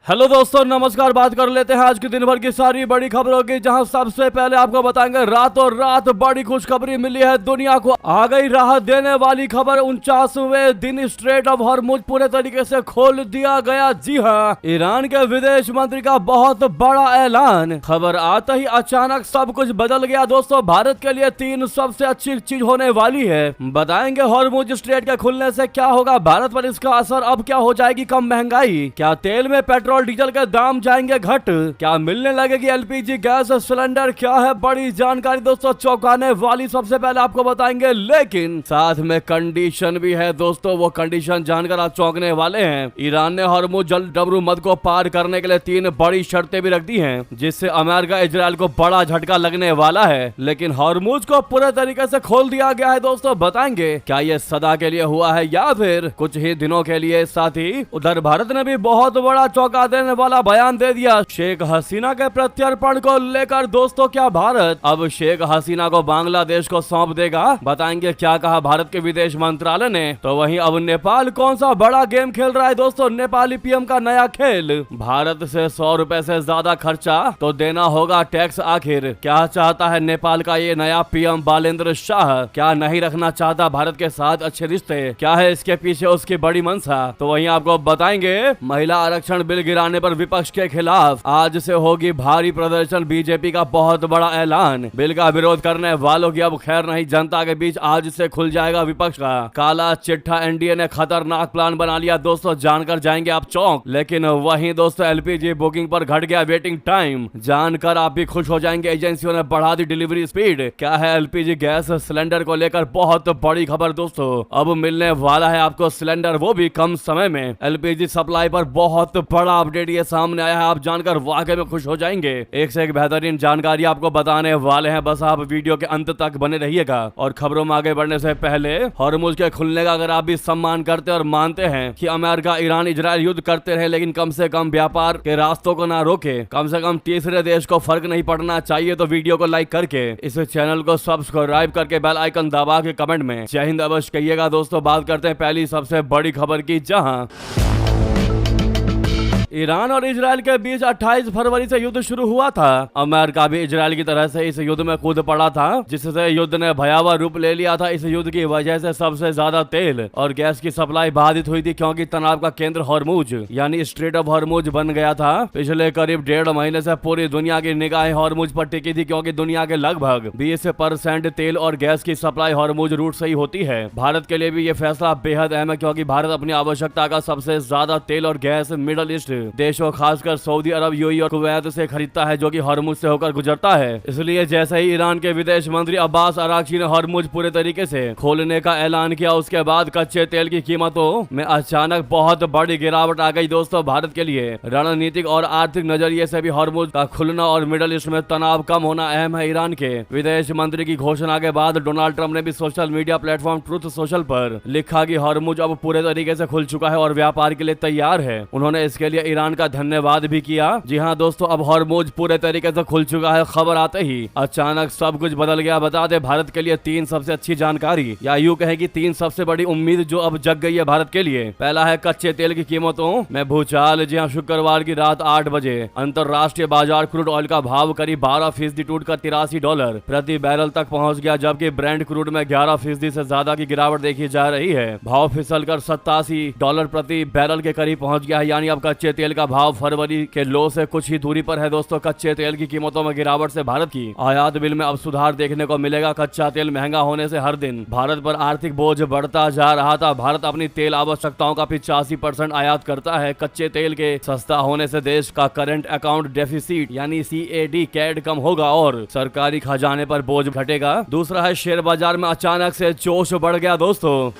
Hello दोस्तों, नमस्कार। बात कर लेते हैं आज की दिन भर की सारी बड़ी खबरों की, जहां सबसे पहले आपको बताएंगे रातों रात बड़ी खुशखबरी मिली है दुनिया को। आ गई राहत देने वाली खबर। 49वें दिन स्ट्रेट ऑफ हॉर्मुज पूरे तरीके से खोल दिया गया। जी हां, ईरान के विदेश मंत्री का बहुत बड़ा ऐलान। खबर आते ही अचानक सब कुछ बदल गया दोस्तों। भारत के लिए 3 सबसे अच्छी चीज होने वाली है। बताएंगे हॉर्मुज स्ट्रेट के खुलने से क्या होगा भारत पर, इसका असर अब क्या हो जाएगी कम महंगाई, क्या तेल में पेट्रोल डीजल के दाम जाएंगे घट, क्या मिलने लगेगी एलपीजी गैस सिलेंडर, क्या है बड़ी जानकारी दोस्तों, चौंकाने वाली सबसे पहले आपको बताएंगे। लेकिन साथ में कंडीशन भी है दोस्तों, वो कंडीशन जानकर आप चौंकने वाले हैं। ईरान ने हॉर्मुज जल डबरू मद को पार करने के लिए 3 बड़ी शर्तें भी रख दी हैं, जिससे अमेरिका इजराइल को बड़ा झटका लगने वाला है। लेकिन हॉर्मुज को पूरे तरीके से खोल दिया गया है दोस्तों। बताएंगे क्या ये सदा के लिए हुआ है या फिर कुछ ही दिनों के लिए। साथ ही उधर भारत ने भी बहुत बड़ा चौंका देने वाला बयान दे दिया शेख हसीना के प्रत्यर्पण को लेकर। दोस्तों क्या भारत अब शेख हसीना को बांग्लादेश को सौंप देगा? बताएंगे क्या कहा भारत के विदेश मंत्रालय ने। तो वहीं अब नेपाल कौन सा बड़ा गेम खेल रहा है दोस्तों, नेपाली पीएम का नया खेल। भारत से 100 रुपए से ज्यादा खर्चा तो देना होगा टैक्स। आखिर क्या चाहता है नेपाल का ये नया पीएम बालेंद्र शाह? क्या नहीं रखना चाहता भारत के साथ अच्छे रिश्ते? क्या है इसके पीछे उसकी बड़ी मंशा? तो वहीं आपको बताएंगे महिला आरक्षण बिल गिराने पर विपक्ष के खिलाफ आज से होगी भारी प्रदर्शन। बीजेपी का बहुत बड़ा ऐलान। बिल का विरोध करने वालों की अब खैर नहीं। जनता के बीच आज से खुल जाएगा विपक्ष का काला चिट्ठा। एनडीए ने खतरनाक प्लान बना लिया दोस्तों, जानकर जाएंगे आप चौंक। लेकिन वहीं दोस्तों एलपीजी बुकिंग पर घट गया वेटिंग टाइम, जानकर आप भी खुश हो जाएंगे। एजेंसियों ने बढ़ा दी डिलीवरी स्पीड। क्या है एलपीजी गैस सिलेंडर को लेकर बहुत बड़ी खबर दोस्तों, अब मिलने वाला है आपको सिलेंडर, वो भी कम समय में। एलपीजी सप्लाई पर बहुत बड़ा अपडेट ये सामने आया है, आप जानकर वाकई में खुश हो जाएंगे। एक से एक बेहतरीन जानकारी आपको बताने वाले हैं, बस आप वीडियो के अंत तक बने रहिएगा। और खबरों में आगे बढ़ने से पहले हॉर्मुज के खुलने का अगर आप भी सम्मान करते और मानते हैं कि अमेरिका ईरान इजराइल युद्ध करते रहे लेकिन कम से कम व्यापार के रास्तों को ना रोके, कम से कम तीसरे देश को फर्क नहीं पड़ना चाहिए, तो वीडियो को लाइक करके इस चैनल को सब्सक्राइब करके बेल आइकन दबा के कमेंट में जय हिंद अवश्य कहिएगा दोस्तों। बात करते हैं पहली सबसे बड़ी खबर की, जहां ईरान और इजराइल के बीच 28 फरवरी से युद्ध शुरू हुआ था। अमेरिका भी इजराइल की तरह से इस युद्ध में कूद पड़ा था, जिससे युद्ध ने भयावह रूप ले लिया था। इस युद्ध की वजह से सबसे ज्यादा तेल और गैस की सप्लाई बाधित हुई थी, क्योंकि तनाव का केंद्र हॉर्मुज यानी स्ट्रेट ऑफ हॉर्मुज बन गया था। पिछले करीब 1.5 महीने से पूरी दुनिया की निगाहें हॉर्मुज पर टिकी थी, क्योंकि दुनिया के लगभग 20% तेल और गैस की सप्लाई हॉर्मुज रूट से ही होती है। भारत के लिए भी ये फैसला बेहद अहम है, क्योंकि भारत अपनी आवश्यकता का सबसे ज्यादा तेल और गैस मिडल ईस्ट देशों खासकर सऊदी अरब, यूएई और कुवैत से खरीदता है, जो कि हॉर्मुज से होकर गुजरता है। इसलिए जैसे ही ईरान के विदेश मंत्री अब्बास अराक्ची ने हॉर्मुज पूरे तरीके से खोलने का ऐलान किया, उसके बाद कच्चे तेल की कीमतों में अचानक बहुत बड़ी गिरावट आ गई दोस्तों। भारत के लिए रणनीतिक और आर्थिक नजरिए से भी हॉर्मुज का खुलना और मिडल ईस्ट में तनाव कम होना अहम है। ईरान के विदेश मंत्री की घोषणा के बाद डोनाल्ड ट्रंप ने भी social media platform truth social पर लिखा कि हॉर्मुज अब पूरे तरीके से खुल चुका है और व्यापार के लिए तैयार है। उन्होंने इसके लिए ईरान का धन्यवाद भी किया। जी हां दोस्तों, अब हॉर्मुज पूरे तरीके से खुल चुका है। खबर आते ही अचानक सब कुछ बदल गया। बता दे भारत के लिए 3 सबसे अच्छी जानकारी, या यूं कहे कि 3 सबसे बड़ी उम्मीद जो अब जग गई है भारत के लिए। पहला है कच्चे तेल की कीमतों में भूचाल। जी हां, शुक्रवार की रात 8 बजे अंतरराष्ट्रीय बाजार क्रूड ऑयल का भाव करीब 12% टूटकर $83 प्रति बैरल तक पहुंच गया, जबकि ब्रेंट क्रूड में 11% से ज्यादा की गिरावट देखी जा रही है। भाव फिसलकर $87 प्रति बैरल के करीब पहुंच गया है। यानी अब कच्चे तेल का भाव फरवरी के लो से कुछ ही दूरी पर है दोस्तों। कच्चे तेल की कीमतों में गिरावट से भारत की आयात बिल में अब सुधार देखने को मिलेगा। कच्चा तेल महंगा होने से हर दिन भारत पर आर्थिक बोझ बढ़ता जा रहा था। भारत अपनी तेल आवश्यकताओं का 85% आयात करता है। कच्चे तेल के सस्ता होने से देश का करंट अकाउंट डेफिसिट यानी CAD कैड कम होगा और सरकारी खजाने पर बोझ घटेगा। दूसरा है शेयर बाजार में अचानक से जोश बढ़ गया दोस्तों।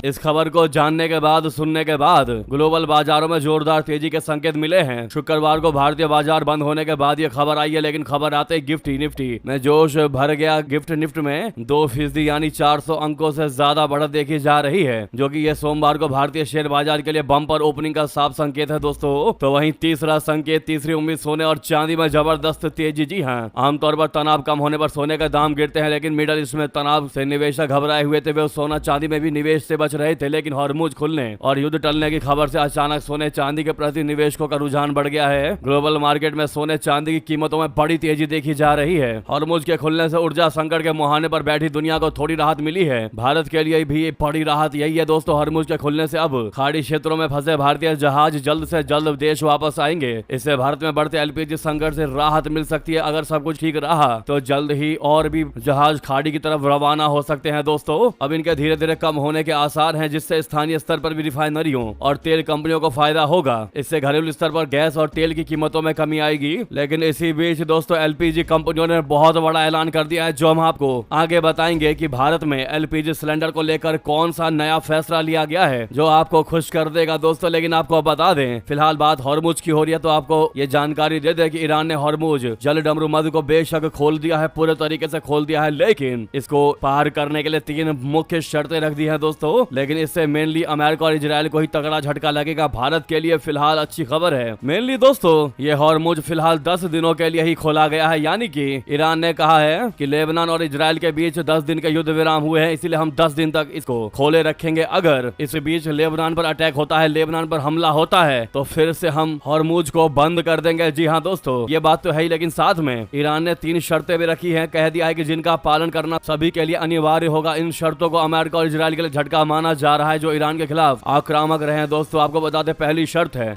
इस खबर को जानने के बाद सुनने के बाद ग्लोबल बाजारों में जोरदार तेजी के संकेत मिले हैं। शुक्रवार को भारतीय बाजार बंद होने के बाद ये खबर आई है, लेकिन खबर आते ही निफ्टी में जोश भर गया। गिफ्ट निफ्टी में 2% यानी 400 अंकों से ज्यादा बढ़त देखी जा रही है, जो कि यह सोमवार को भारतीय शेयर बाजार के लिए बम्पर ओपनिंग का साफ संकेत है दोस्तों। तो वहीं तीसरा संकेत, तीसरी उम्मीद, सोने और चांदी में जबरदस्त तेजी। जी हाँ, आमतौर पर तनाव कम होने पर सोने का दाम गिरते हैं, लेकिन मिडल ईस्ट में तनाव से निवेशक घबराए हुए थे। वे सोना चांदी में भी निवेश से बच रहे थे, लेकिन हॉर्मुज खुलने और युद्ध टलने की खबर से अचानक सोने चांदी के प्रति निवेशकों का रुझान बढ़ गया है। ग्लोबल मार्केट में सोने चांदी की कीमतों में बड़ी तेजी देखी जा रही है। हॉर्मुज के खुलने से ऊर्जा संकट के मुहाने पर बैठी दुनिया को थोड़ी राहत मिली है। भारत के लिए भी बड़ी राहत यही है दोस्तों, हॉर्मुज के खुलने से अब खाड़ी क्षेत्रों में फंसे भारतीय जहाज जल्द से जल्द देश वापस आएंगे। इससे भारत में बढ़ते एलपीजी संकट से राहत मिल सकती है। अगर सब कुछ ठीक रहा तो जल्द ही और भी जहाज खाड़ी की तरफ रवाना हो सकते हैं दोस्तों। अब इनके धीरे धीरे कम होने के आसार हैं, जिससे स्थानीय स्तर पर भी रिफाइनरियों और तेल कंपनियों को फायदा होगा। इससे घरेलू स्तर पर गैस और तेल की कीमतों में कमी आएगी। लेकिन इसी बीच दोस्तों एलपीजी कंपनियों ने बहुत बड़ा ऐलान कर दिया है, जो हम आपको आगे बताएंगे कि भारत में एलपीजी सिलेंडर को लेकर कौन सा नया फैसला लिया गया है जो आपको खुश कर देगा दोस्तों। लेकिन आपको बता दें, फिलहाल बात हॉर्मुज की हो रही है तो आपको ये जानकारी दे दे कि ईरान ने हॉर्मुज जल डमरू मध्य को बेशक खोल दिया है, पूरे तरीके से खोल दिया है, लेकिन इसको पार करने के लिए 3 मुख्य शर्तें रख दी हैं दोस्तों। लेकिन इससे मेनली अमेरिका और इजराइल को ही तगड़ा झटका लगेगा। भारत के लिए फिलहाल अच्छी खबर है। मेनली दोस्तों ये हॉर्मुज फिलहाल 10 दिनों के लिए ही खोला गया है, यानी कि ईरान ने कहा है कि लेबनान और इजराइल के बीच 10 दिन के युद्ध विराम हुए हैं, इसीलिए हम 10 दिन तक इसको खोले रखेंगे। अगर इस बीच लेबनान पर अटैक होता है, लेबनान पर हमला होता है, तो फिर से हम हॉर्मुज को बंद कर देंगे। जी हाँ दोस्तों, ये बात तो है ही, लेकिन साथ में ईरान ने 3 शर्तें भी रखी हैं। कह दिया है कि जिनका पालन करना सभी के लिए अनिवार्य होगा। इन शर्तों को अमेरिका और इजराइल के लिए झटका माना जा रहा है, जो ईरान के खिलाफ आक्रामक रहे हैं दोस्तों। आपको बता दें, पहली शर्त है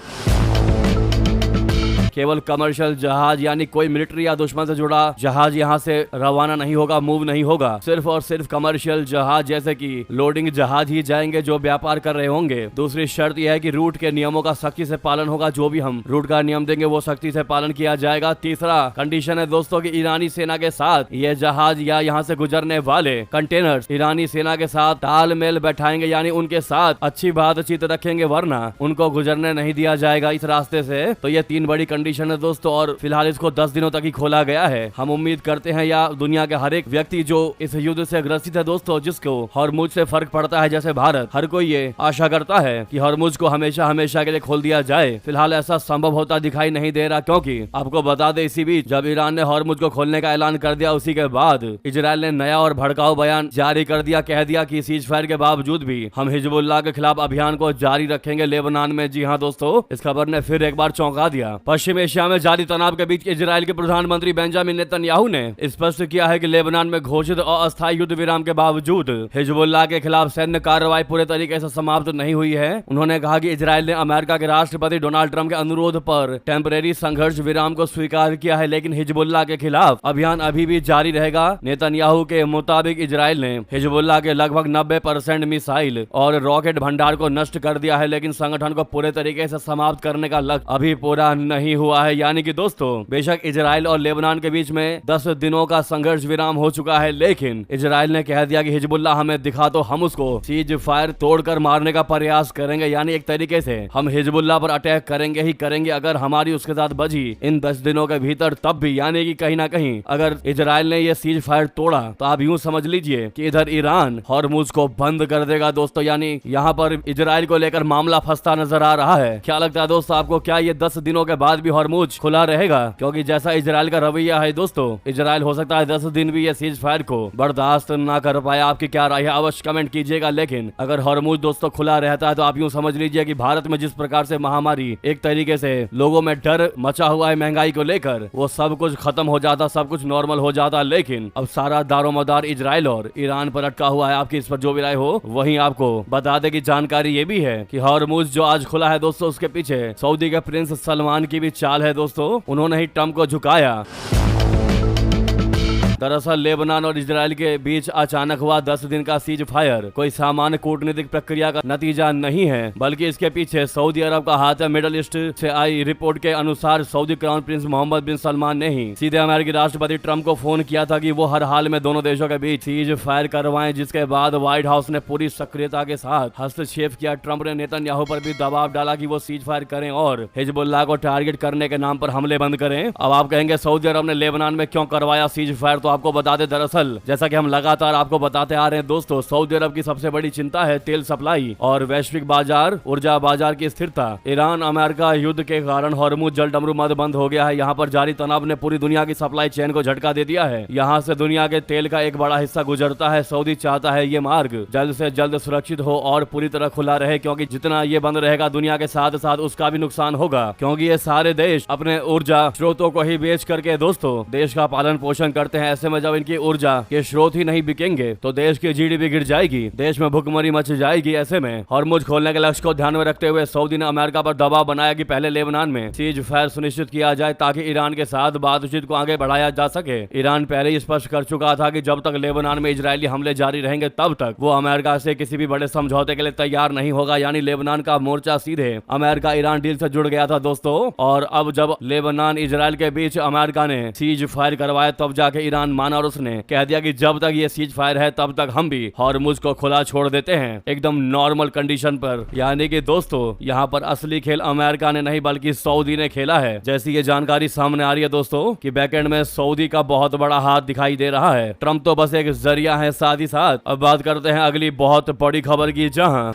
केवल कमर्शियल जहाज, यानी कोई मिलिट्री या दुश्मन से जुड़ा जहाज यहाँ से रवाना नहीं होगा, मूव नहीं होगा। सिर्फ और सिर्फ कमर्शियल जहाज जैसे कि लोडिंग जहाज ही जाएंगे जो व्यापार कर रहे होंगे। दूसरी शर्त यह है कि रूट के नियमों का सख्ती से पालन होगा। जो भी हम रूट का नियम देंगे वो सख्ती से पालन किया जाएगा। तीसरा कंडीशन है दोस्तों कि ईरानी सेना के साथ ये जहाज या यहाँ से गुजरने वाले कंटेनर्स ईरानी सेना के साथ तालमेल बैठाएंगे, यानी उनके साथ अच्छी बातचीत रखेंगे, वरना उनको गुजरने नहीं दिया जाएगा इस रास्ते से। तो ये 3 बड़ी कंडीशन है दोस्तों, और फिलहाल इसको 10 दिनों तक ही खोला गया है। हम उम्मीद करते हैं, या दुनिया के हर एक व्यक्ति जो इस युद्ध से ग्रसित है दोस्तों, जिसको हॉर्मुज से फर्क पड़ता है जैसे भारत, हर कोई ये आशा करता है कि हॉर्मुज को हमेशा हमेशा के लिए खोल दिया जाए। फिलहाल ऐसा संभव होता दिखाई नहीं दे रहा, क्योंकि आपको बता दें इसी बीच जब ईरान ने हॉर्मुज को खोलने का ऐलान कर दिया, उसी के बाद इजराइल ने नया और भड़काऊ बयान जारी कर दिया। कह दिया कि सीज फायर के बावजूद भी हम हिजबुल्लाह के खिलाफ अभियान को जारी रखेंगे लेबनान में। जी हाँ दोस्तों, इस खबर ने फिर एक बार चौंका दिया। पश्चिम एशिया में जारी तनाव के बीच इजराइल के प्रधानमंत्री बेंजामिन नेतन्याहू ने स्पष्ट किया है कि लेबनान में घोषित अस्थायी युद्ध विराम के बावजूद हिजबुल्लाह के खिलाफ सैन्य कार्रवाई पूरे तरीके से समाप्त नहीं हुई है। उन्होंने कहा कि इजराइल ने अमेरिका के राष्ट्रपति डोनाल्ड ट्रंप के अनुरोध पर टेम्परेरी संघर्ष विराम को स्वीकार किया है, लेकिन हिजबुल्लाह के खिलाफ अभियान अभी भी जारी रहेगा। नेतन्याहू के मुताबिक इजराइल ने हिजबुल्लाह के लगभग 90% मिसाइल और रॉकेट भंडार को नष्ट कर दिया है, लेकिन संगठन को पूरे तरीके से समाप्त करने का लक्ष्य अभी पूरा नहीं हुआ है। यानी कि दोस्तों, बेशक इजराइल और लेबनान के बीच में 10 दिनों का संघर्ष विराम हो चुका है, लेकिन इजराइल ने कह दिया कि हिजबुल्लाह हमें दिखा तो हम उसको सीज फायर तोड़कर मारने का प्रयास करेंगे। यानी एक तरीके से हम हिजबुल्लाह पर अटैक करेंगे ही करेंगे, अगर हमारी उसके साथ बजी इन 10 दिनों के भीतर तब भी। यानी कि कहीं ना कहीं अगर इजराइल ने ये सीज फायर तोड़ा तो आप यूं समझ लीजिए कि इधर ईरान हॉर्मुज को बंद कर देगा दोस्तों। यानी यहाँ पर इजराइल को लेकर मामला फंसता नजर आ रहा है। क्या लगता है दोस्तों आपको, क्या ये 10 दिनों के बाद भी हॉर्मुज खुला रहेगा? क्योंकि जैसा इजराइल का रवैया है दोस्तों, इजराइल हो सकता है 10 दिन भी ये सीज फायर को बर्दाश्त ना कर पाए। आपकी क्या राय है अवश्य कमेंट कीजिएगा। लेकिन अगर हॉर्मुज दोस्तों खुला रहता है तो आप यूं समझ लीजिए कि भारत में जिस प्रकार से महामारी एक तरीके से लोगों में डर मचा हुआ है महंगाई को लेकर, वो सब कुछ खत्म हो जाता, सब कुछ नॉर्मल हो जाता। लेकिन अब सारा दारोमदार इजराइल और ईरान पर अटका हुआ है। आपकी इस पर जो भी राय हो वहीं आपको बता दे कि जानकारी ये भी है कि हॉर्मुज जो आज खुला है दोस्तों, उसके पीछे सऊदी के प्रिंस सलमान की भी चाल है दोस्तों। उन्होंने ही ट्रंप को झुकाया। दरअसल लेबनान और इजराइल के बीच अचानक हुआ 10 दिन का सीज फायर कोई सामान्य कूटनीतिक प्रक्रिया का नतीजा नहीं है, बल्कि इसके पीछे सऊदी अरब का हाथ है। मिडल ईस्ट से आई रिपोर्ट के अनुसार सऊदी क्राउन प्रिंस मोहम्मद बिन सलमान ने ही सीधे अमेरिकी राष्ट्रपति ट्रंप को फोन किया था कि वो हर हाल में दोनों देशों के बीच सीज फायर करवाएं, जिसके बाद व्हाइट हाउस ने पूरी सक्रियता के साथ हस्तक्षेप किया। ट्रंप ने नेतन्याहू पर भी दबाव डाला कि वो सीज फायर करें और हिजबुल्लाह को टारगेट करने के नाम पर हमले बंद करें। अब आप कहेंगे सऊदी अरब ने लेबनान में क्यों करवाया सीज फायर, तो आपको बता दें, दरअसल जैसा कि हम लगातार आपको बताते आ रहे हैं दोस्तों, सऊदी अरब की सबसे बड़ी चिंता है तेल सप्लाई और वैश्विक बाजार, ऊर्जा बाजार की स्थिरता। ईरान अमेरिका युद्ध के कारण हॉर्मुज जल डमरूमद बंद हो गया है। यहाँ पर जारी तनाव ने पूरी दुनिया की सप्लाई चेन को झटका दे दिया है। यहाँ से दुनिया के तेल का एक बड़ा हिस्सा गुजरता है। सऊदी चाहता है ये मार्ग जल्द से जल्द सुरक्षित हो और पूरी तरह खुला रहे, क्योंकि जितना ये बंद रहेगा दुनिया के साथ साथ उसका भी नुकसान होगा, क्योंकि ये सारे देश अपने ऊर्जा स्रोतों को ही बेच करके दोस्तों देश का पालन पोषण करते हैं। ऐसे में जब इनकी ऊर्जा के स्रोत ही नहीं बिकेंगे तो देश की जीडीपी गिर जाएगी, देश में भुखमरी मच जाएगी। ऐसे में हॉर्मुज खोलने के लक्ष्य को ध्यान में रखते हुए सऊदी ने अमेरिका पर दबाव बनाया कि पहले लेबनान में सीज फायर सुनिश्चित किया जाए ताकि ईरान के साथ बातचीत को आगे बढ़ाया जा सके। ईरान पहले ही स्पष्ट कर चुका था कि जब तक लेबनान में इजरायली हमले जारी रहेंगे तब तक वो अमेरिका से किसी भी बड़े समझौते के लिए तैयार नहीं होगा। यानी लेबनान का मोर्चा सीधे अमेरिका ईरान डील से जुड़ गया था दोस्तों। और अब जब लेबनान इजराइल के बीच अमेरिका ने सीज फायर करवाया तब जाके ईरान माना और उसने कह दिया कि जब तक ये सीज फायर है तब तक हम भी हॉर्मुज को खुला छोड़ देते हैं, एकदम नॉर्मल कंडीशन पर। यानी कि दोस्तों यहाँ पर असली खेल अमेरिका ने नहीं बल्कि सऊदी ने खेला है। जैसी ये जानकारी सामने आ रही है दोस्तों कि बैकएंड में सऊदी का बहुत बड़ा हाथ दिखाई दे रहा है। ट्रंप तो बस एक जरिया है साथ ही साथ। अब बात करते हैं अगली बहुत बड़ी खबर की, जहां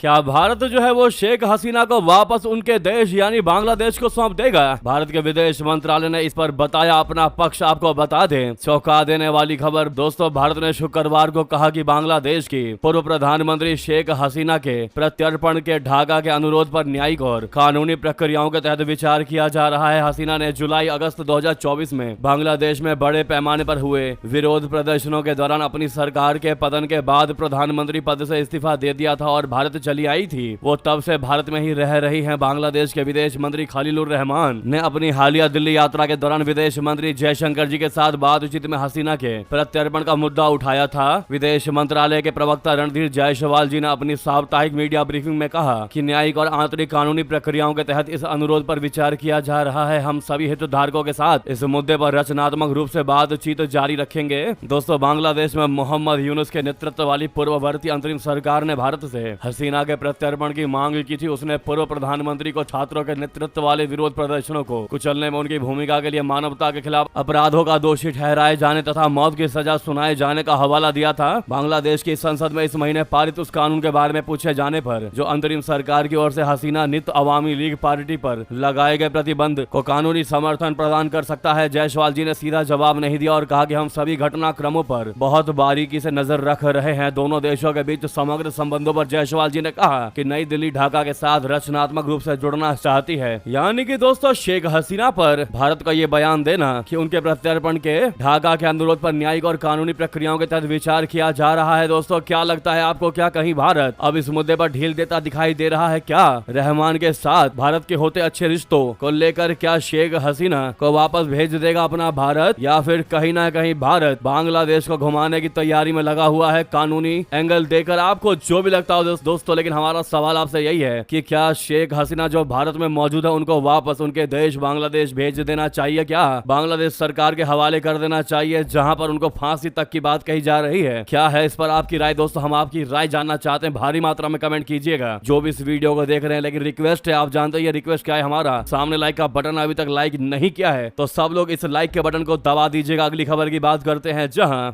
क्या भारत जो है वो शेख हसीना को वापस उनके देश यानी बांग्लादेश को सौंप देगा? भारत के विदेश मंत्रालय ने इस पर बताया अपना पक्ष। आपको बता दें, चौंका देने वाली खबर दोस्तों, भारत ने शुक्रवार को कहा कि बांग्लादेश की पूर्व प्रधानमंत्री शेख हसीना के प्रत्यर्पण के ढाका के अनुरोध पर न्यायिक और कानूनी प्रक्रियाओं के तहत विचार किया जा रहा है। हसीना ने जुलाई अगस्त 2024 में बांग्लादेश में बड़े पैमाने पर हुए विरोध प्रदर्शनों के दौरान अपनी सरकार के पतन के बाद प्रधानमंत्री पद से इस्तीफा दे दिया था और भारत चली आई थी। वो तब से भारत में ही रह रही हैं। बांग्लादेश के विदेश मंत्री खलीलुर रहमान ने अपनी हालिया दिल्ली यात्रा के दौरान विदेश मंत्री जयशंकर जी के साथ बातचीत में हसीना के प्रत्यर्पण का मुद्दा उठाया था। विदेश मंत्रालय के प्रवक्ता रणधीर जायसवाल जी ने अपनी साप्ताहिक मीडिया ब्रीफिंग में कहा कि न्यायिक और आंतरिक कानूनी प्रक्रियाओं के तहत इस अनुरोध पर विचार किया जा रहा है। हम सभी हितधारकों के साथ इस मुद्दे पर रचनात्मक रूप से बातचीत जारी रखेंगे। दोस्तों, बांग्लादेश में मोहम्मद यूनुस के नेतृत्व वाली पूर्ववर्ती अंतरिम सरकार ने भारत से हसीना के प्रत्यर्पण की मांग की थी। उसने पूर्व प्रधानमंत्री को छात्रों के नेतृत्व वाले विरोध प्रदर्शनों को कुचलने में उनकी भूमिका के लिए मानवता के खिलाफ अपराधों का दोषी ठहराए जाने तथा मौत की सजा सुनाए जाने का हवाला दिया था। बांग्लादेश की संसद में इस महीने पारित उस कानून के बारे में पूछे जाने पर जो अंतरिम सरकार की ओर से हसीना नित अवामी लीग पार्टी पर लगाए गए प्रतिबंध को कानूनी समर्थन प्रदान कर सकता है। जायसवाल जी ने सीधा जवाब नहीं दिया और कहा कि हम सभी घटनाक्रमों पर बहुत बारीकी से नजर रख रहे हैं। दोनों देशों के बीच समग्र संबंधों पर जायसवाल जी ने कहा कि नई दिल्ली ढाका के साथ रचनात्मक रूप से जुड़ना चाहती है। यानी कि दोस्तों, शेख हसीना पर भारत का ये बयान देना कि उनके प्रत्यर्पण के ढाका के अनुरोध पर न्यायिक और कानूनी प्रक्रियाओं के तहत विचार किया जा रहा है। दोस्तों, क्या लगता है आपको, क्या कहीं भारत अब इस मुद्दे पर ढील देता दिखाई दे रहा है? क्या रहमान के साथ भारत के होते अच्छे रिश्तों को लेकर क्या शेख हसीना को वापस भेज देगा अपना भारत, या फिर कहीं ना कहीं भारत बांग्लादेश को घुमाने की तैयारी में लगा हुआ है कानूनी एंगल देकर? आपको जो भी लगता हो दोस्तों, लेकिन हमारा सवाल आपसे यही है कि क्या शेख हसीना जो भारत में मौजूद है उनको वापस उनके देश बांग्लादेश भेज देना चाहिए? क्या बांग्लादेश सरकार के हवाले कर देना चाहिए जहां पर उनको फांसी तक की बात कही जा रही है? क्या है इस पर आपकी राय? दोस्तों, हम आपकी राय जानना चाहते हैं। भारी मात्रा में कमेंट कीजिएगा जो भी इस वीडियो को देख रहे हैं। लेकिन रिक्वेस्ट है, आप जानते हैं ये रिक्वेस्ट क्या है हमारा, सामने लाइक का बटन अभी तक लाइक नहीं किया है तो सब लोग इस लाइक के बटन को दबा दीजिएगा। अगली खबर की बात करते हैं, जहां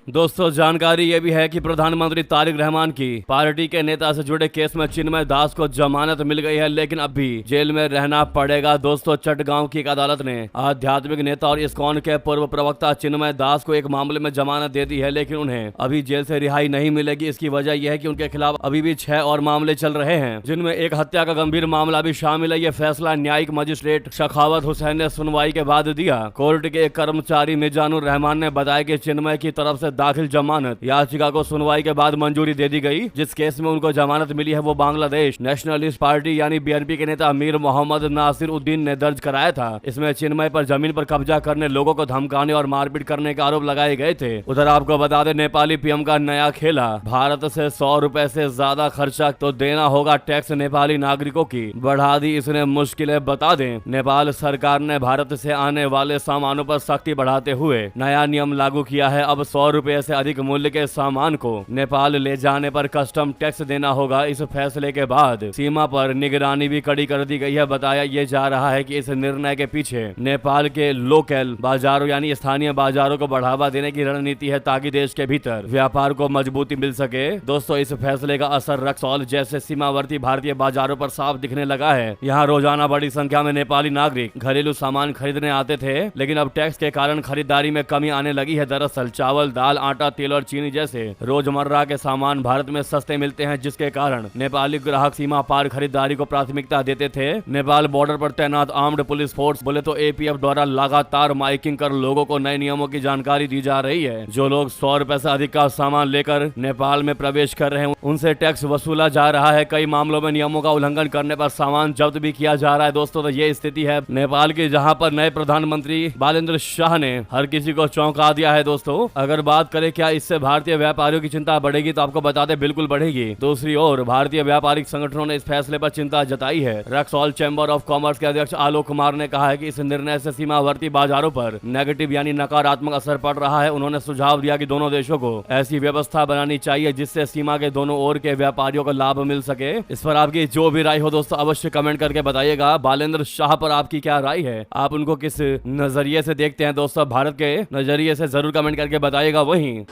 दोस्तों जानकारी ये भी है कि प्रधानमंत्री तारिक रहमान की पार्टी के नेता से जुड़े केस में चिन्मय दास को जमानत मिल गई है, लेकिन अब भी जेल में रहना पड़ेगा। दोस्तों, चटगांव की एक अदालत ने आध्यात्मिक नेता और इस्कॉन के पूर्व प्रवक्ता चिन्मय दास को एक मामले में जमानत दे दी है, लेकिन उन्हें अभी जेल से रिहाई नहीं मिलेगी। इसकी वजह यह है कि उनके खिलाफ अभी भी 6 और मामले चल रहे हैं, जिनमें एक हत्या का गंभीर मामला भी शामिल है। यह फैसला न्यायिक मजिस्ट्रेट शखावत हुसैन ने सुनवाई के बाद दिया। कोर्ट के एक कर्मचारी मिजानुर रहमान ने बताया कि चिन्मय की तरफ से दाखिल जमानत याचिका को सुनवाई के बाद मंजूरी दे दी गई। जिस केस में उनको जमानत मिली है वो बांग्लादेश नेशनलिस्ट पार्टी यानी बीएनपी के नेता अमीर मोहम्मद नासिर उद्दीन ने दर्ज कराया था। इसमें चिन्मय पर जमीन पर कब्जा करने, लोगों को धमकाने और मारपीट करने के आरोप लगाए गए थे। उधर आपको बता दें, नेपाली पीएम का नया खेला, भारत से 100 रुपए से ज्यादा खर्चा तो देना होगा टैक्स नेपाली नागरिकों की, बढ़ा दी इसने मुश्किलें। बता दें, नेपाल सरकार ने भारत से आने वाले सामानों पर सख्ती बढ़ाते हुए नया नियम लागू किया है। अब 100 रुपए रुपए से अधिक मूल्य के सामान को नेपाल ले जाने पर कस्टम टैक्स देना होगा। इस फैसले के बाद सीमा पर निगरानी भी कड़ी कर दी गई है। बताया ये जा रहा है कि इस निर्णय के पीछे नेपाल के लोकल बाजारों यानी स्थानीय बाजारों को बढ़ावा देने की रणनीति है ताकि देश के भीतर व्यापार को मजबूती मिल सके। दोस्तों, इस फैसले का असर रक्सौल जैसे सीमावर्ती भारतीय बाजारों पर साफ दिखने लगा है। यहाँ रोजाना बड़ी संख्या में नेपाली नागरिक घरेलू सामान खरीदने आते थे, लेकिन अब टैक्स के कारण खरीदारी में कमी आने लगी है। दरअसल चावल, दाल, आटा, तेल और चीनी जैसे रोजमर्रा के सामान भारत में सस्ते मिलते हैं, जिसके कारण नेपाली ग्राहक सीमा पार खरीदारी को प्राथमिकता देते थे। नेपाल बॉर्डर पर तैनात आर्म्ड पुलिस फोर्स बोले तो एपीएफ द्वारा लगातार माइकिंग कर लोगों को नए नियमों की जानकारी दी जा रही है। जो लोग 100 रुपए से अधिक का सामान लेकर नेपाल में प्रवेश कर रहे हैं उनसे टैक्स वसूला जा रहा है। कई मामलों में नियमों का उल्लंघन करने पर सामान जब्त भी किया जा रहा है। दोस्तों, तो ये स्थिति है नेपाल की, जहां पर नए प्रधानमंत्री बालेंद्र शाह ने हर किसी को चौंका दिया है। दोस्तों, अगर बात करें क्या इससे भारतीय व्यापारियों की चिंता बढ़ेगी, तो आपको बता दें बिल्कुल बढ़ेगी। दूसरी ओर भारतीय व्यापारिक संगठनों ने इस फैसले पर चिंता जताई है। रक्सौल चैम्बर ऑफ कॉमर्स के अध्यक्ष आलोक कुमार ने कहा है कि इस निर्णय से सीमावर्ती बाजारों पर नेगेटिव यानी नकारात्मक असर पड़ रहा है। उन्होंने सुझाव दिया कि दोनों देशों को ऐसी व्यवस्था बनानी चाहिए जिससे सीमा के दोनों ओर के व्यापारियों को लाभ मिल सके। इस पर आपकी जो भी राय हो दोस्तों अवश्य कमेंट करके बताइएगा। बालेंद्र शाह पर आपकी क्या राय है, आप उनको किस नजरिए से देखते हैं दोस्तों, भारत के नजरिए से जरूर कमेंट करके बताइएगा। वहीं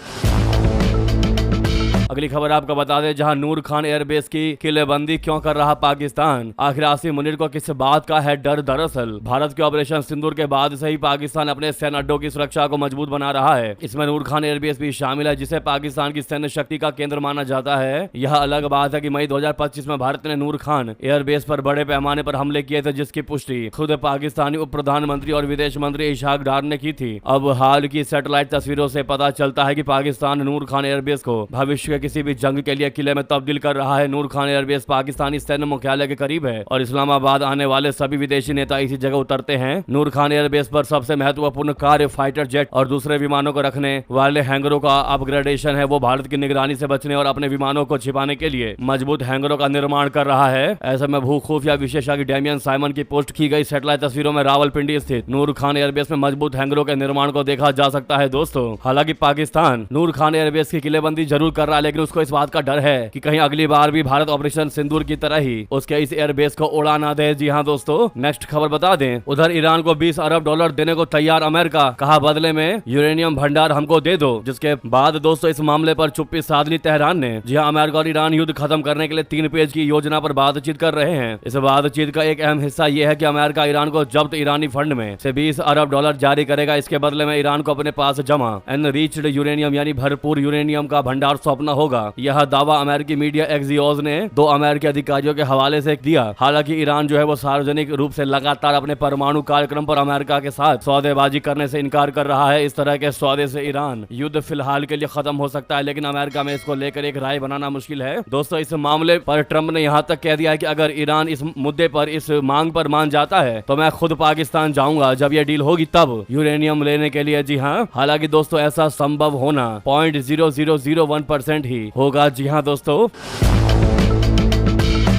अगली खबर आपको बता दें, जहां नूर खान एयरबेस की किलेबंदी क्यों कर रहा पाकिस्तान, आखिर आसिम मुनीर को किस बात का है डर। दरअसल भारत के ऑपरेशन सिंदूर के बाद से ही पाकिस्तान अपने सैन्य अड्डों की सुरक्षा को मजबूत बना रहा है। इसमें नूर खान एयरबेस भी शामिल है, जिसे पाकिस्तान की सैन्य शक्ति का केंद्र माना जाता है। यह अलग बात है कि मई 2025 में भारत ने नूर खान एयरबेस पर बड़े पैमाने पर हमले किए थे, जिसकी पुष्टि खुद पाकिस्तानी उप प्रधानमंत्री और विदेश मंत्री इशाक डार ने की थी। अब हाल की सैटेलाइट तस्वीरों से पता चलता है कि पाकिस्तान नूर खान एयरबेस को भविष्य किसी भी जंग के लिए किले में तब्दील कर रहा है। नूर खान एयरबेस पाकिस्तानी सैन्य मुख्यालय के करीब है और इस्लामाबाद आने वाले सभी विदेशी नेता इसी जगह उतरते हैं। नूर खान एयरबेस पर सबसे महत्वपूर्ण कार्य फाइटर जेट और दूसरे विमानों को रखने वाले हैंगरों का अपग्रेडेशन है। वो भारत की निगरानी से बचने और अपने विमानों को छिपाने के लिए मजबूत हैंगरों का निर्माण कर रहा है। ऐसे में भू खुफिया विशेषज्ञ डेमियन साइमन की पोस्ट की गई सैटेलाइट तस्वीरों में रावलपिंडी स्थित नूर खान एयरबेस में मजबूत हैंगरों के निर्माण को देखा जा सकता है। दोस्तों, हालांकि पाकिस्तान नूर खान एयरबेस की किलेबंदी जरूर कर रहा है, लेकिन उसको इस बात का डर है कि कहीं अगली बार भी भारत ऑपरेशन सिंदूर की तरह ही उसके इस एयरबेस को उड़ा ना दे। जी हाँ दोस्तों, नेक्स्ट खबर बता दें, उधर ईरान को 20 अरब डॉलर देने को तैयार अमेरिका, कहा बदले में यूरेनियम भंडार हमको दे दो। जिसके बाद दोस्तों इस मामले पर चुप्पी साध ली तेहरान ने। जी हाँ, अमेरिका और ईरान युद्ध खत्म करने के लिए 3 पेज की योजना पर बातचीत कर रहे हैं। इस बातचीत का एक अहम हिस्सा यह है कि अमेरिका ईरान को जब्त ईरानी फंड में से 20 अरब डॉलर जारी करेगा। इसके बदले में ईरान को अपने पास जमा एनरिच्ड यूरेनियम यानी भरपूर यूरेनियम का भंडार सौंपना होगा। यह दावा अमेरिकी मीडिया एक्सियोस ने 2 अमेरिकी अधिकारियों के हवाले से दिया। हालांकि ईरान जो है वो सार्वजनिक रूप से लगातार अपने परमाणु कार्यक्रम पर अमेरिका के साथ सौदेबाजी करने से इनकार कर रहा है। इस तरह के सौदे से ईरान युद्ध फिलहाल के लिए खत्म हो सकता है, लेकिन अमेरिका में इसको लेकर एक राय बनाना मुश्किल है। दोस्तों, इस मामले पर ट्रंप ने यहाँ तक कह दिया है कि अगर ईरान इस मुद्दे पर इस मांग पर मान जाता है तो मैं खुद पाकिस्तान जाऊंगा जब यह डील होगी तब यूरेनियम लेने के लिए। जी हाँ, हालांकि दोस्तों ऐसा संभव होना 0.0001% ही होगा। जी हाँ दोस्तों,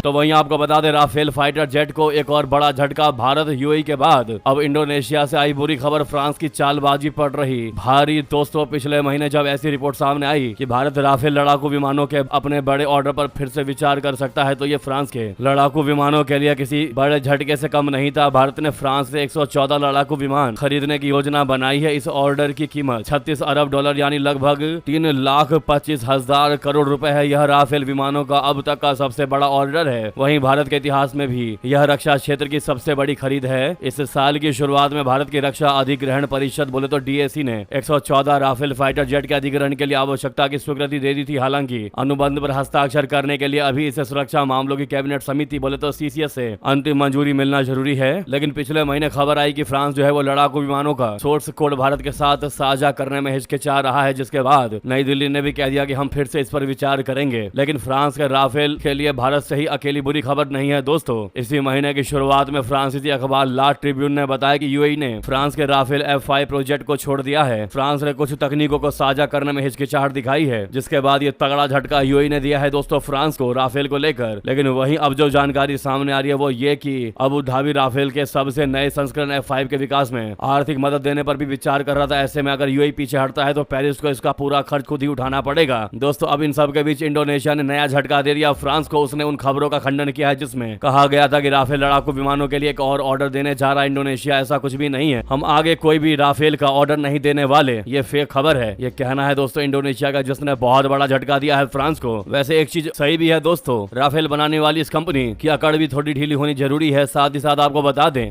तो वहीं आपको बता दें, राफेल फाइटर जेट को एक और बड़ा झटका। भारत यूएई के बाद अब इंडोनेशिया से आई बुरी खबर, फ्रांस की चालबाजी पड़ रही भारी। दोस्तों, पिछले महीने जब ऐसी रिपोर्ट सामने आई कि भारत राफेल लड़ाकू विमानों के अपने बड़े ऑर्डर पर फिर से विचार कर सकता है, तो ये फ्रांस के लड़ाकू विमानों के लिए किसी बड़े झटके से कम नहीं था। भारत ने फ्रांस से 114 लड़ाकू विमान खरीदने की योजना बनाई है। इस ऑर्डर की कीमत 36 अरब डॉलर यानी लगभग 3,25,000 करोड़ रुपए है। यह राफेल विमानों का अब तक का सबसे बड़ा ऑर्डर है। वहीं भारत के इतिहास में भी यह रक्षा क्षेत्र की सबसे बड़ी खरीद है। इस साल की शुरुआत में भारत की रक्षा अधिग्रहण परिषद बोले तो डीएसी ने 114 राफेल फाइटर जेट के अधिग्रहण के लिए आवश्यकता की स्वीकृति दे दी थी। हालांकि अनुबंध पर हस्ताक्षर करने के लिए अभी इसे सुरक्षा मामलों की कैबिनेट समिति बोले तो सीसीएस से अंतिम मंजूरी मिलना जरूरी है। लेकिन पिछले महीने खबर आई कि फ्रांस जो है वो लड़ाकू विमानों का सोर्स कोड भारत के साथ साझा करने में हिचकिचा रहा है, जिसके बाद नई दिल्ली ने भी कह दिया कि हम फिर से इस पर विचार करेंगे। लेकिन फ्रांस के राफेल के लिए भारत से ही अकेली बुरी खबर नहीं है दोस्तों। इसी महीने की शुरुआत में फ्रांसीसी अखबार ला ट्रिब्यून ने बताया कि यूएई ने फ्रांस के राफेल F5 प्रोजेक्ट को छोड़ दिया है। फ्रांस ने कुछ तकनीकों को साझा करने में हिचकिचाहट दिखाई है, जिसके बाद ये तगड़ा झटका यूएई ने दिया है दोस्तों फ्रांस को राफेल को लेकर। लेकिन वहीं अब जो जानकारी सामने आ रही है वो ये कि अबू धाबी राफेल के सबसे नए संस्करण F5 के विकास में आर्थिक मदद देने पर भी विचार कर रहा था। ऐसे में अगर यूएई पीछे हटता है तो पेरिस को इसका पूरा खर्च खुद ही उठाना पड़ेगा दोस्तों। अब इन सब के बीच इंडोनेशिया ने नया झटका दे दिया फ्रांस को। उसने उन खबरों का खंडन किया है जिसमें कहा गया था कि राफेल लड़ाकू विमानों के लिए एक और ऑर्डर देने जा रहा है इंडोनेशिया। ऐसा कुछ भी नहीं है, हम आगे कोई भी राफेल का ऑर्डर नहीं देने वाले, ये फेक खबर है। ये कहना है दोस्तों इंडोनेशिया का, जिसने बहुत बड़ा झटका दिया है फ्रांस को। वैसे एक चीज सही भी है दोस्तों, राफेल बनाने वाली इस कंपनी की अकड़ भी थोड़ी ढीली होनी जरूरी है। साथ ही साथ आपको बता दें,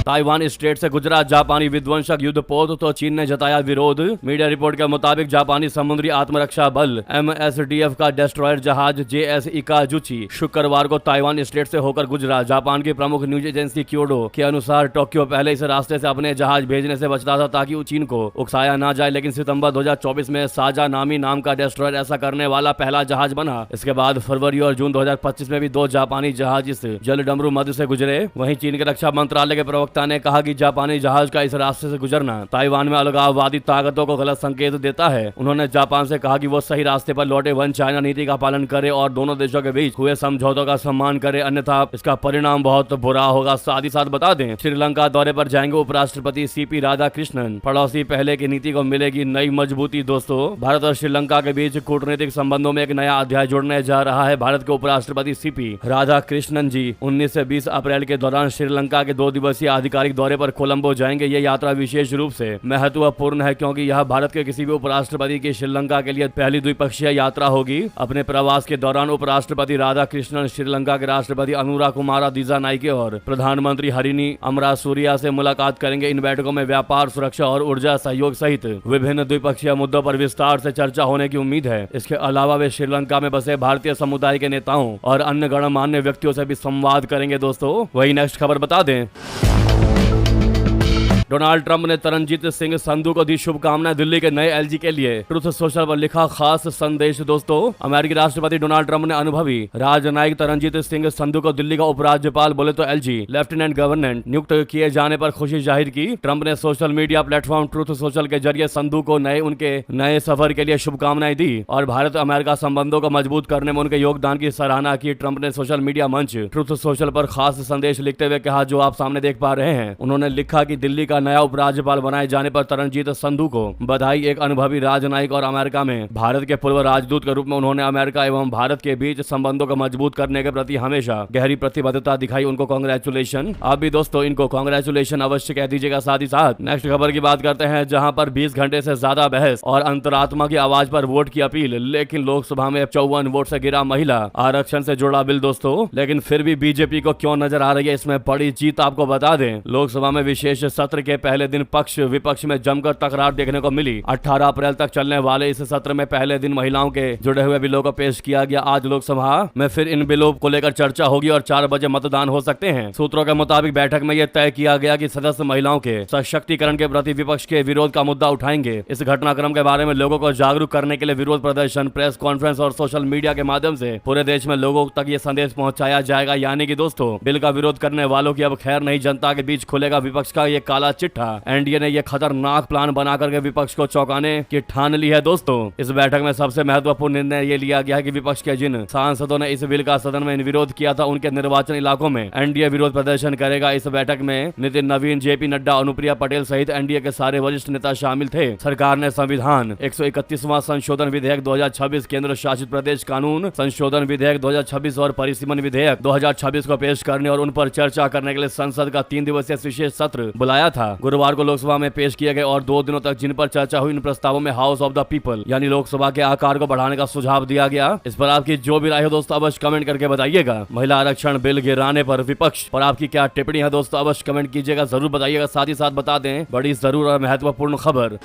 ताइवान स्ट्रेट से गुजरा जापानी विध्वंसक युद्धपोत तो चीन ने जताया विरोध। मीडिया रिपोर्ट के मुताबिक जापानी समुद्री आत्मरक्षा बल MSDF का डेस्ट्रॉयर जहाज JS इकाजुची शुक्रवार को ताइवान स्ट्रेट से होकर गुजरा। जापान की प्रमुख न्यूज एजेंसी क्योडो के अनुसार टोक्यो पहले इस रास्ते से अपने जहाज भेजने से बचता था ताकि वो चीन को उकसाया ना जाए, लेकिन सितंबर 2024 में साजा नामी नाम का डेस्ट्रॉयर ऐसा करने वाला पहला जहाज बना। इसके बाद फरवरी और जून 2025 में भी 2 जापानी जहाज इस जलडमरू मध्य से गुजरे। वहीं चीन के रक्षा मंत्रालय के प्रवक्ता ने कहा कि जापानी जहाज का इस रास्ते से गुजरना ताइवान में अलगाववादी ताकतों को गलत संकेत देता है। उन्होंने जापान से कहा कि वो सही रास्ते पर लौटे, वन चाइना नीति का पालन करे और दोनों देशों के बीच हुए समझौतों का सम्मान करे, अन्यथा इसका परिणाम बहुत बुरा होगा। साथ ही साथ बता दें, श्रीलंका दौरे पर जाएंगे उपराष्ट्रपति CP राधाकृष्णन। पड़ोसी पहले की नीति को मिलेगी नई मजबूती। दोस्तों, भारत और श्रीलंका के बीच कूटनीतिक संबंधों में एक नया अध्याय जुड़ने जा रहा है। भारत के उपराष्ट्रपति CP राधाकृष्णन जी 19 से 20 अप्रैल के दौरान श्रीलंका के 2 दिवसीय आधिकारिक दौरे पर कोलंबो जाएंगे। ये यात्रा विशेष रूप से महत्वपूर्ण है क्योंकि यह भारत के किसी भी उपराष्ट्रपति की श्रीलंका के लिए पहली द्विपक्षीय यात्रा होगी। अपने प्रवास के दौरान उपराष्ट्रपति राधाकृष्णन श्रीलंका के राष्ट्रपति अनुरा कुमारा दिसानाइके और प्रधानमंत्री हरिनी अमरासूरिया से मुलाकात करेंगे। इन बैठकों में व्यापार, सुरक्षा और ऊर्जा सहयोग सहित विभिन्न द्विपक्षीय मुद्दों पर विस्तार से चर्चा होने की उम्मीद है। इसके अलावा वे श्रीलंका में बसे भारतीय समुदाय के नेताओं और अन्य गणमान्य व्यक्तियों से भी संवाद करेंगे। दोस्तों, वही नेक्स्ट खबर बता दें, डोनाल्ड ट्रंप ने तरनजीत सिंह संधू को दी शुभकामनाएं। दिल्ली के नए LG के लिए ट्रुथ सोशल पर लिखा खास संदेश। दोस्तों, अमेरिकी राष्ट्रपति डोनाल्ड ट्रंप ने अनुभवी राजनयिक तरनजीत सिंह संधू को दिल्ली का उपराज्यपाल बोले तो LG लेफ्टिनेंट गवर्नर नियुक्त किए जाने पर खुशी जाहिर की। ट्रंप ने social media platform truth social के जरिए संधू को उनके नए सफर के लिए शुभकामनाएं दी और भारत अमेरिका संबंधों को मजबूत करने में उनके योगदान की सराहना की। ट्रंप ने सोशल मीडिया मंच ट्रुथ सोशल पर खास संदेश लिखते हुए कहा, जो आप सामने देख पा रहे हैं। उन्होंने लिखा कि दिल्ली का नया उपराज्यपाल बनाए जाने पर तरनजीत संधू को बधाई। एक अनुभवी राजनयिक और अमेरिका में भारत के पूर्व राजदूत के रूप में उन्होंने अमेरिका एवं भारत के बीच संबंधों को मजबूत करने के प्रति हमेशा गहरी प्रतिबद्धता दिखाई। उनको कांग्रेचुलेशन। आप भी दोस्तों इनको कांग्रेचुलेशन अवश्य कह दीजिएगा। साथ ही साथ नेक्स्ट खबर की बात करते हैं, जहां पर 20 घंटे से ज्यादा बहस और अंतरात्मा की आवाज पर वोट की अपील, लेकिन लोकसभा में 54 वोट से गिरा महिला आरक्षण से जुड़ा बिल। दोस्तों, लेकिन फिर भी बीजेपी को क्यों नजर आ रही है इसमें बड़ी जीत। आपको बता दें, लोकसभा में विशेष सत्र के पहले दिन पक्ष विपक्ष में जमकर तकरार देखने को मिली। 18 अप्रैल तक चलने वाले इस सत्र में पहले दिन महिलाओं के जुड़े हुए बिलों को पेश किया गया। आज लोकसभा में फिर इन बिलों को लेकर चर्चा होगी और 4 बजे मतदान हो सकते हैं। सूत्रों के मुताबिक बैठक में यह तय किया गया कि सदस्य महिलाओं के सशक्तिकरण के प्रति विपक्ष के विरोध का मुद्दा उठाएंगे। इस घटनाक्रम के बारे में लोगों को जागरूक करने के लिए विरोध प्रदर्शन, प्रेस कॉन्फ्रेंस और सोशल मीडिया के माध्यम से पूरे देश में लोगों तक ये संदेश पहुंचाया जाएगा। यानी कि दोस्तों, बिल का विरोध करने वालों की अब खैर नहीं, जनता के बीच खुलेगा विपक्ष का ये काला चिट्ठा। एनडीए ने यह खतरनाक प्लान बना करके विपक्ष को चौंकाने की ठान ली है। दोस्तों, इस बैठक में सबसे महत्वपूर्ण निर्णय ये लिया गया है कि विपक्ष के जिन सांसदों ने इस बिल का सदन में विरोध किया था उनके निर्वाचन इलाकों में एनडीए विरोध प्रदर्शन करेगा। इस बैठक में नितिन नवीन, जेपी नड्डा, अनुप्रिया पटेल सहित एनडीए के सारे वरिष्ठ नेता शामिल थे। सरकार ने संविधान 131वां संशोधन विधेयक 2026, केंद्र शासित प्रदेश कानून संशोधन विधेयक 2026 और परिसीमन विधेयक 2026 को पेश करने और उन पर चर्चा करने के लिए संसद का 3 दिवसीय विशेष सत्र बुलाया था। गुरुवार को लोकसभा में पेश किए गए और 2 दिनों तक जिन पर चर्चा हुई, इन प्रस्तावों में हाउस ऑफ द पीपल यानी लोकसभा के आकार को बढ़ाने का सुझाव दिया गया। इस पर आपकी जो भी राय हो दोस्तों अवश्य कमेंट करके बताइएगा। महिला आरक्षण बिल गिराने पर विपक्ष पर आपकी क्या टिप्पणी है दोस्तों अवश्य कमेंट कीजिएगा, जरूर बताइएगा। साथ ही साथ बता दें बड़ी जरूर और महत्वपूर्ण खबर,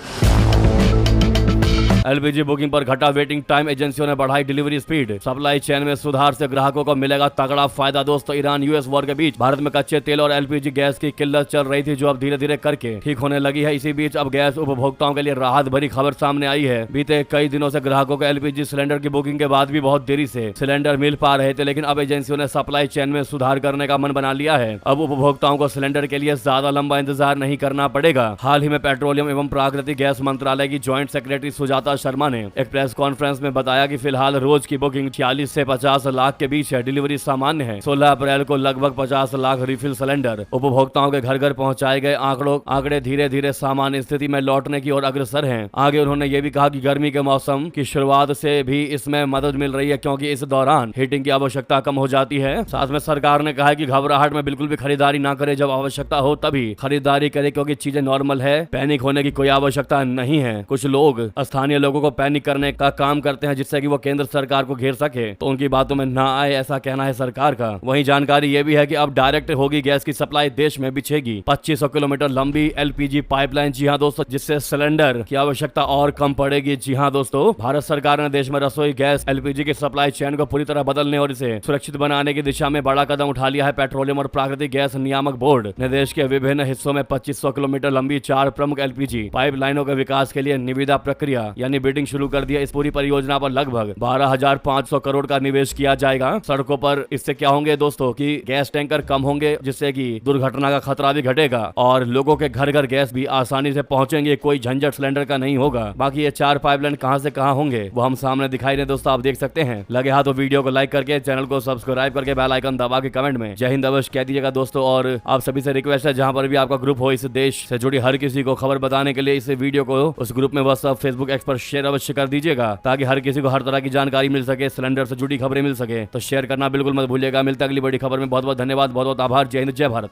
एलपीजी बुकिंग पर घटा वेटिंग टाइम, एजेंसियों ने बढ़ाई डिलीवरी स्पीड, सप्लाई चेन में सुधार से ग्राहकों को मिलेगा तगड़ा फायदा। दोस्तों, ईरान यूएस वॉर के बीच भारत में कच्चे तेल और एलपीजी गैस की किल्लत चल रही थी, जो अब धीरे धीरे करके ठीक होने लगी है। इसी बीच अब गैस उपभोक्ताओं के लिए राहत भरी खबर सामने आई है। बीते कई दिनों से ग्राहकों को एलपीजी सिलेंडर की बुकिंग के बाद भी बहुत देरी से सिलेंडर मिल पा रहे थे, लेकिन अब एजेंसियों ने सप्लाई चेन में सुधार करने का मन बना लिया है। अब उपभोक्ताओं को सिलेंडर के लिए ज्यादा लंबा इंतजार नहीं करना पड़ेगा। हाल ही में पेट्रोलियम एवं प्राकृतिक गैस मंत्रालय की ज्वाइंट सेक्रेटरी सुजाता शर्मा ने एक प्रेस कॉन्फ्रेंस में बताया कि फिलहाल रोज की बुकिंग 40 से 50 लाख के बीच है। डिलीवरी सामान्य है। 16 अप्रैल को लगभग 50 लाख रिफिल सिलेंडर उपभोक्ताओं के घर घर पहुंचाए गए। आंकड़े धीरे धीरे सामान्य स्थिति में लौटने की ओर अग्रसर हैं। आगे उन्होंने ये भी कहा कि गर्मी के मौसम की शुरुआत से भी इसमें मदद मिल रही है, क्योंकि इस दौरान हीटिंग की आवश्यकता कम हो जाती है। साथ में सरकार ने कहा है कि घबराहट में बिल्कुल भी खरीदारी ना करे, जब आवश्यकता हो तभी खरीदारी करे, क्योंकि चीजें नॉर्मल है, पैनिक होने की कोई आवश्यकता नहीं है। कुछ लोग स्थानीय लोगों को पैनिक करने का काम करते हैं, जिससे कि वो केंद्र सरकार को घेर सके, तो उनकी बातों में ना आए, ऐसा कहना है सरकार का। वहीं जानकारी ये भी है कि अब डायरेक्ट होगी गैस की सप्लाई, देश में बिछेगी 2500 किलोमीटर लंबी एलपीजी पाइपलाइन। जी हां दोस्तों, जिससे सिलेंडर की आवश्यकता और कम पड़ेगी। जी हां दोस्तों, भारत सरकार ने देश में रसोई गैस एलपीजी की सप्लाई चेन को पूरी तरह बदलने और इसे सुरक्षित बनाने की दिशा में बड़ा कदम उठा लिया है। पेट्रोलियम और प्राकृतिक गैस नियामक बोर्ड ने देश के विभिन्न हिस्सों में 2500 किलोमीटर लंबी 4 प्रमुख एलपीजी पाइपलाइनों के विकास के लिए निविदा प्रक्रिया यानी बिडिंग शुरू कर दिया। इस पूरी परियोजना पर लगभग 12,500 करोड़ का निवेश किया जाएगा। सड़कों पर इससे क्या होंगे दोस्तों कि गैस टैंकर कम होंगे, जिससे कि दुर्घटना का खतरा भी घटेगा और लोगों के घर घर गैस भी आसानी से पहुंचेंगे। कोई झंझट सिलेंडर का नहीं होगा। बाकी ये 4 पाइपलाइन कहां से कहां होंगे वो हम सामने दिखाई दे दोस्तों, आप देख सकते हैं। लगे हाथ तो वीडियो को लाइक करके, चैनल को सब्सक्राइब करके, बेल आइकन दबा के कमेंट में जय हिंद अवश्य कह दीजिएगा दोस्तों। और आप सभी से रिक्वेस्ट है, जहां पर भी आपका ग्रुप हो इस देश से जुड़ी हर किसी को खबर बताने के लिए, इस वीडियो को उस ग्रुप में व्हाट्सएप, फेसबुक, एक्स पर शेयर अवश्य कर दीजिएगा, ताकि हर किसी को हर तरह की जानकारी मिल सके, सिलेंडर से जुड़ी खबरें मिल सके। तो शेयर करना बिल्कुल मत भूलिएगा। मिलता अगली बड़ी खबर में। बहुत बहुत धन्यवाद, बहुत बहुत आभार। जय हिंद, जय भारत।